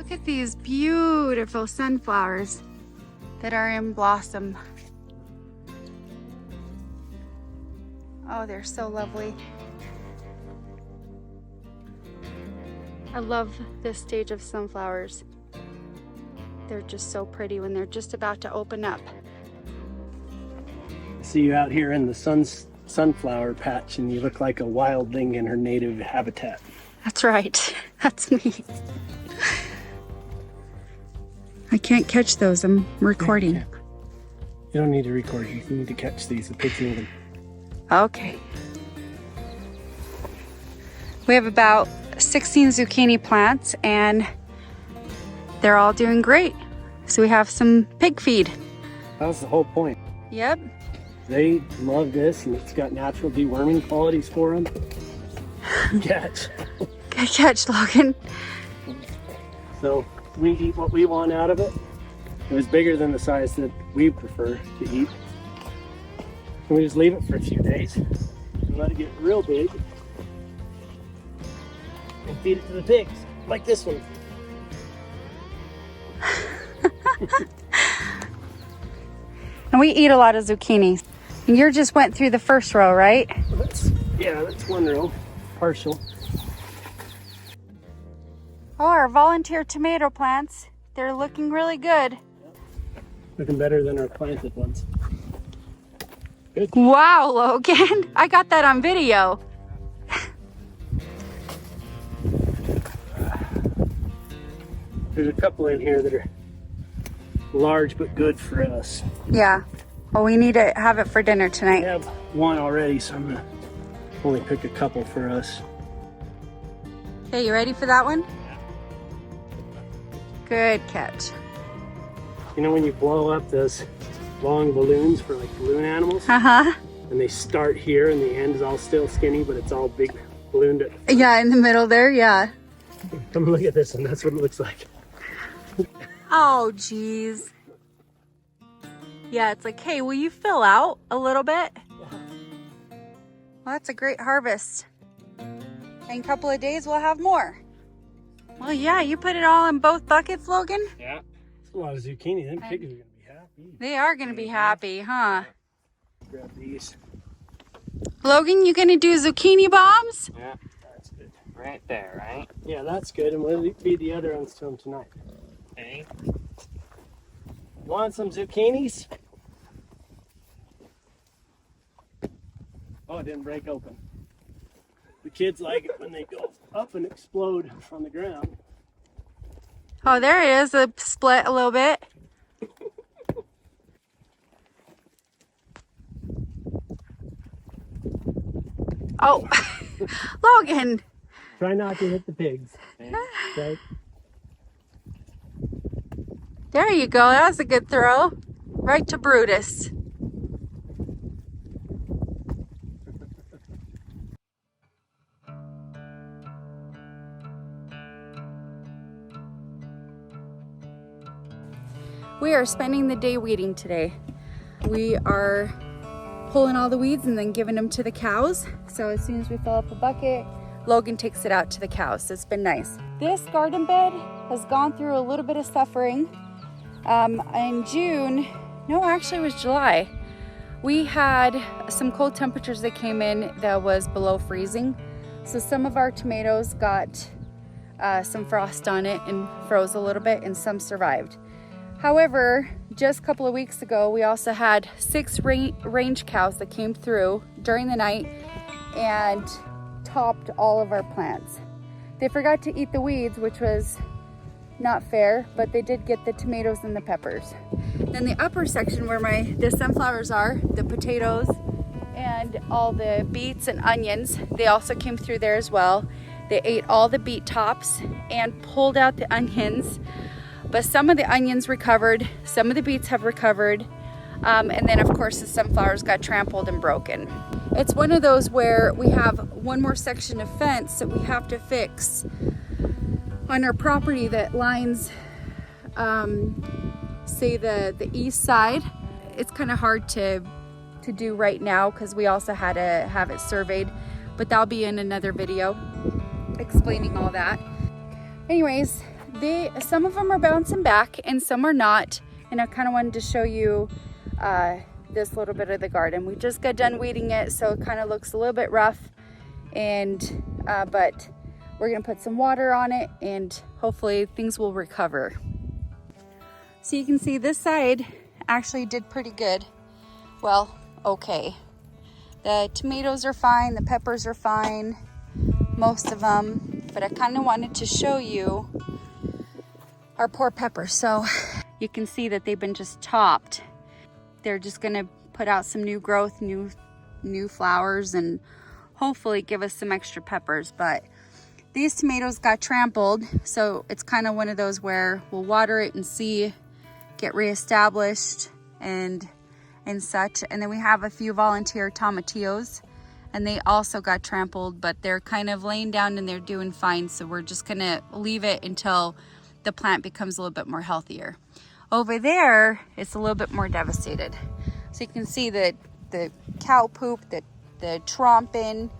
Look at these beautiful sunflowers that are in blossom. Oh, they're so lovely. I love this stage of sunflowers. They're just so pretty when they're just about to open up. See you out here in the sunflower patch and you look like a wildling in her native habitat. That's right. That's me. I can't catch those. I'm recording. You don't need to record. You need to catch these. The pigs need them. Okay. We have about 16 zucchini plants and they're all doing great. So we have some pig feed. That was the whole point. Yep. They love this and it's got natural deworming qualities for them. Catch. Good catch, Logan. So we eat what we want out of it. It was bigger than the size that we prefer to eat. And we just leave it for a few days and let it get real big and feed it to the pigs, like this one. And we eat a lot of zucchini. And you just went through the first row, right? That's one row, partial. Oh, our volunteer tomato plants. They're looking really good. Looking better than our planted ones. Good. Wow, Logan. I got that on video. There's a couple in here that are large but good for us. Yeah. Well, we need to have it for dinner tonight. I have one already, so I'm gonna only pick a couple for us. Okay, you ready for that one? Good catch. You know when you blow up those long balloons for like balloon animals? Uh-huh. And they start here and the end is all still skinny, but it's all big ballooned at the front. Yeah, in the middle there, yeah. Come look at this one, that's what it looks like. Oh, geez. Yeah, it's like, hey, will you fill out a little bit? Well, that's a great harvest. In a couple of days, we'll have more. Well, yeah, you put it all in both buckets, Logan? Yeah. It's a lot of zucchini. Them pigs are going to be happy. They are going to be happy, huh? Grab these. Logan, you going to do zucchini bombs? Yeah, that's good. Right there, right? Yeah, that's good. And we'll feed the other ones to them tonight. Okay. Want some zucchinis? Oh, it didn't break open. The kids like it when they go up and explode on the ground. Oh, there it is, a split a little bit. Oh, Logan. Try not to hit the pigs. Okay? There you go, that was a good throw. Right to Brutus. We are spending the day weeding today. We are pulling all the weeds and then giving them to the cows. So as soon as we fill up a bucket, Logan takes it out to the cows. So it's been nice. This garden bed has gone through a little bit of suffering. In June, no, actually it was July, we had some cold temperatures that came in that was below freezing. So some of our tomatoes got some frost on it and froze a little bit, and some survived. However, just a couple of weeks ago, we also had 6 range cows that came through during the night and topped all of our plants. They forgot to eat the weeds, which was not fair, but they did get the tomatoes and the peppers. Then the upper section where the sunflowers are, the potatoes and all the beets and onions, they also came through there as well. They ate all the beet tops and pulled out the onions. But some of the onions recovered, some of the beets have recovered, and then of course the sunflowers got trampled and broken. It's one of those where we have one more section of fence that we have to fix on our property that lines, say the east side. It's kind of hard to do right now because we also had to have it surveyed, but that'll be in another video explaining all that. Anyways, Some of them are bouncing back and some are not. And I kind of wanted to show you this little bit of the garden. We just got done weeding it, so it kind of looks a little bit rough. And but we're gonna put some water on it and hopefully things will recover. So you can see this side actually did pretty good. Well, okay. The tomatoes are fine, the peppers are fine, most of them, but I kind of wanted to show you our poor peppers. So you can see that they've been just topped. They're just gonna put out some new growth, new flowers, and hopefully give us some extra peppers. But these tomatoes got trampled, so it's kind of one of those where we'll water it and see, get reestablished and such. And then we have a few volunteer tomatillos, and they also got trampled, but they're kind of laying down and they're doing fine. So we're just gonna leave it until the plant becomes a little bit more healthier. Over there, it's a little bit more devastated. So you can see the cow poop, the trompin,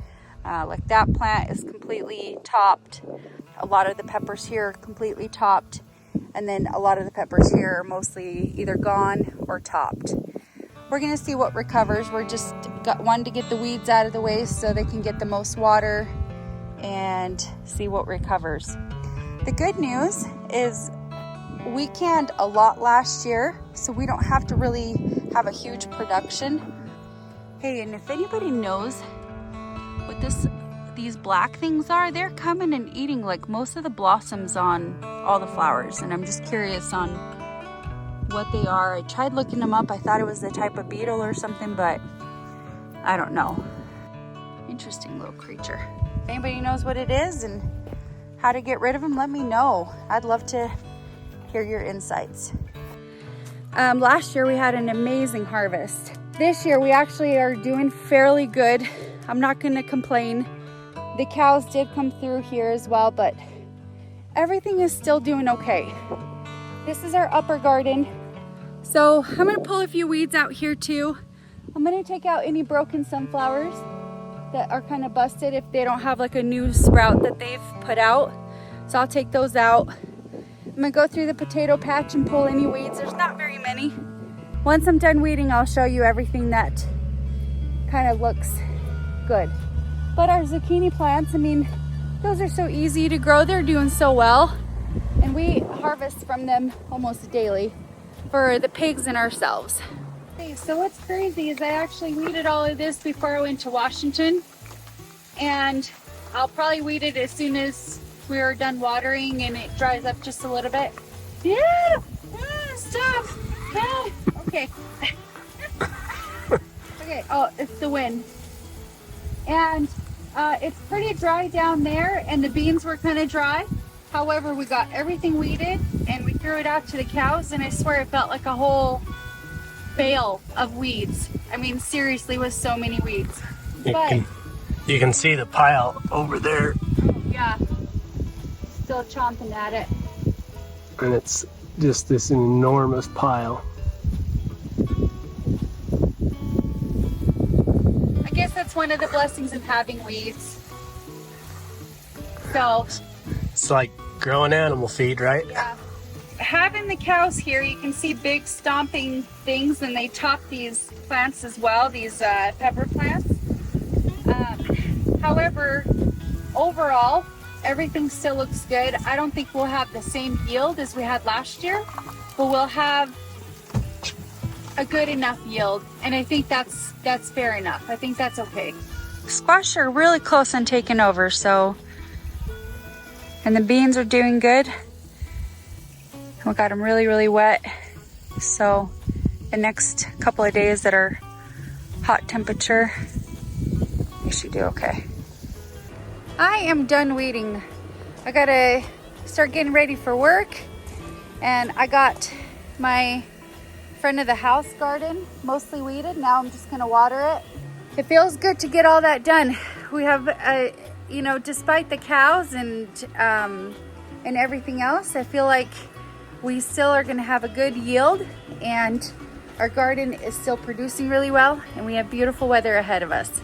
like that plant is completely topped. A lot of the peppers here are completely topped. And then a lot of the peppers here are mostly either gone or topped. We're gonna see what recovers. We're just wanting to get the weeds out of the way so they can get the most water and see what recovers. The good news is we canned a lot last year, so we don't have to really have a huge production. Hey, and if anybody knows what these black things are, they're coming and eating like most of the blossoms on all the flowers, and I'm just curious on what they are. I tried looking them up. I thought it was a type of beetle or something, but I don't know. Interesting little creature. If anybody knows what it is and how to get rid of them, let me know. I'd love to hear your insights. Last year we had an amazing harvest. This year we actually are doing fairly good. I'm not gonna complain. The cows did come through here as well, but everything is still doing okay. This is our upper garden. So I'm gonna pull a few weeds out here too. I'm gonna take out any broken sunflowers that are kind of busted if they don't have like a new sprout that they've put out. So I'll take those out. I'm gonna go through the potato patch and pull any weeds. There's not very many. Once I'm done weeding, I'll show you everything that kind of looks good. But our zucchini plants, I mean, those are so easy to grow. They're doing so well. And we harvest from them almost daily for the pigs and ourselves. Okay, so what's crazy is I actually weeded all of this before I went to Washington. And I'll probably weed it as soon as we're done watering and it dries up just a little bit. Yeah! Stop! Ah, okay. Okay, oh, it's the wind. And it's pretty dry down there, and the beans were kind of dry. However, we got everything weeded and we threw it out to the cows, and I swear it felt like a whole bale of weeds. I mean, seriously, with so many weeds. You can see the pile over there. Yeah, still chomping at it. And it's just this enormous pile. I guess that's one of the blessings of having weeds. So it's like growing animal feed, right? Yeah. Having the cows here, you can see big stomping things, and they top these plants as well, these pepper plants. However, overall, everything still looks good. I don't think we'll have the same yield as we had last year, but we'll have a good enough yield, and I think that's fair enough. I think that's okay. Squash are really close on taking over, so, and the beans are doing good. We got them really, really wet, so the next couple of days that are hot temperature, they should do okay. I am done weeding. I gotta start getting ready for work, and I got my front of the house garden mostly weeded. Now I'm just gonna water it. It feels good to get all that done. We have, you know, despite the cows and everything else, I feel like we still are gonna have a good yield, and our garden is still producing really well, and we have beautiful weather ahead of us.